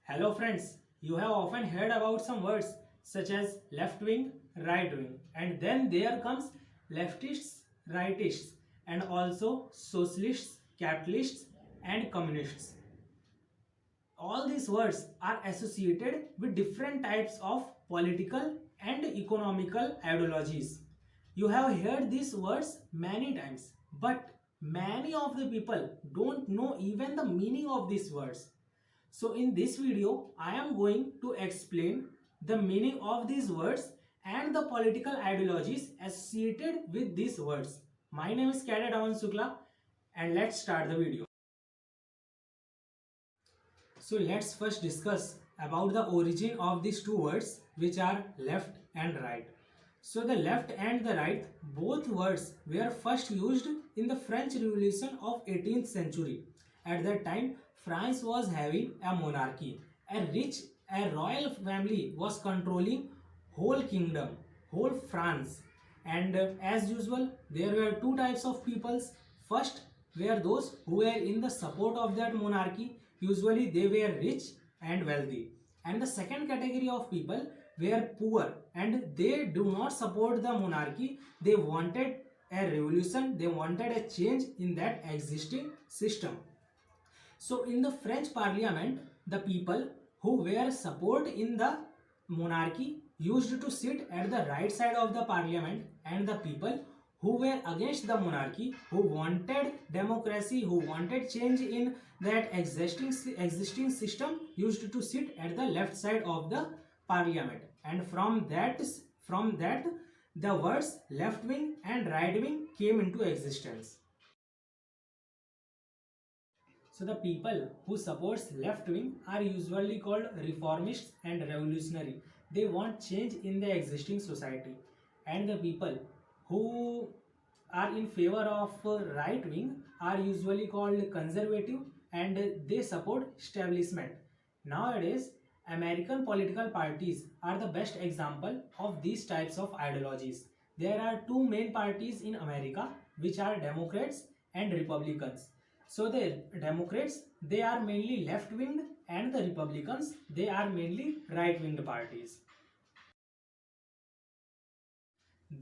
Hello friends, you have often heard about some words such as left wing, right wing, and then there comes leftists, rightists, and also socialists, capitalists, and communists. All these words are associated with different types of political and economical ideologies. You have heard these words many times, but many of the people don't know even the meaning of these words. So in this video, I am going to explain the meaning of these words and the political ideologies associated with these words. My name is Cadet Aman Sukla and let's start the video. So let's first discuss about the origin of these two words which are left and right. So the left and the right, both words were first used in the French Revolution of 18th century. At that time, France was having a monarchy. A royal family was controlling whole kingdom, whole France. And as usual, there were two types of peoples. First were those who were in the support of that monarchy. Usually they were rich and wealthy. And the second category of people were poor and they do not support the monarchy. They wanted a revolution, they wanted a change in that existing system. So in the French parliament, the people who were support in the monarchy used to sit at the right side of the parliament, and the people who were against the monarchy, who wanted democracy, who wanted change in that existing system, used to sit at the left side of the parliament. And from that the words left wing and right wing came into existence. So the people who supports left wing are usually called reformists and revolutionary. They want change in the existing society. And the people who are in favor of right wing are usually called conservative and they support establishment. Nowadays, American political parties are the best example of these types of ideologies. There are two main parties in America which are Democrats and Republicans. So the Democrats, they are mainly left-winged and the Republicans, they are mainly right-winged parties.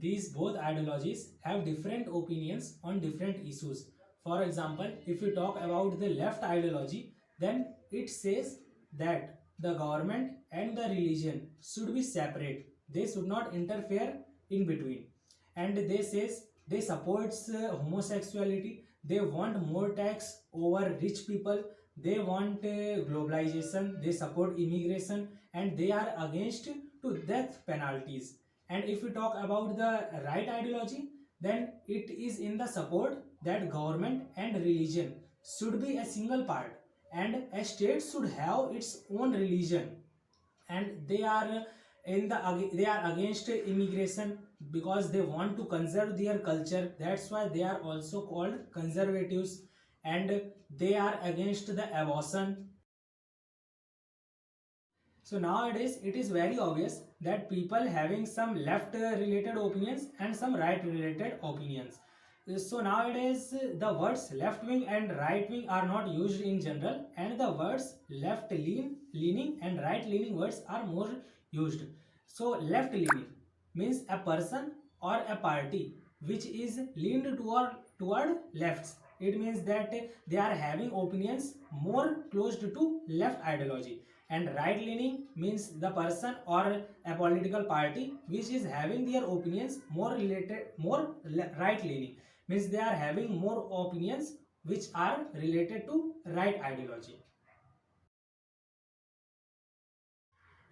These both ideologies have different opinions on different issues. For example, if we talk about the left ideology, then it says that the government and the religion should be separate. They should not interfere in between. And they says they supports homosexuality. They want more tax over rich people. They want globalization. They support immigration and they are against to death penalties. And if we talk about the right ideology, then it is in the support that government and religion should be a single part and a state should have its own religion. And they are they are against immigration because they want to conserve their culture. That's why they are also called conservatives. And they are against the abortion. So nowadays it is very obvious that people having some left related opinions and some right related opinions. So nowadays the words left wing and right wing are not used in general, and the words leaning and right leaning words are more used. So left leaning means a person or a party which is leaned toward lefts. It means that they are having opinions more close to left ideology. And right leaning means the person or a political party which is having their opinions more right leaning, means they are having more opinions which are related to right ideology.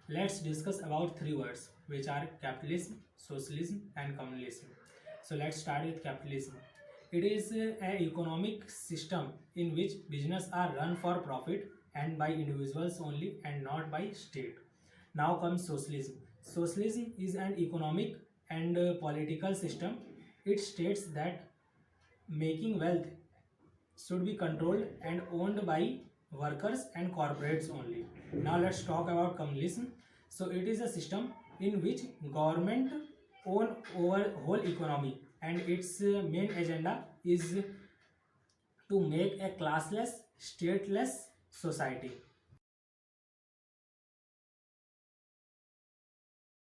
Let's discuss about three words which are capitalism, socialism and communism. So let's start with capitalism. It is an economic system in which business are run for profit and by individuals only and not by state. Now comes socialism. Socialism is an economic and political system. It states that making wealth should be controlled and owned by workers and corporates only. Now let's talk about communism. So it is a system in which government own over whole economy and its main agenda is to make a classless, stateless society.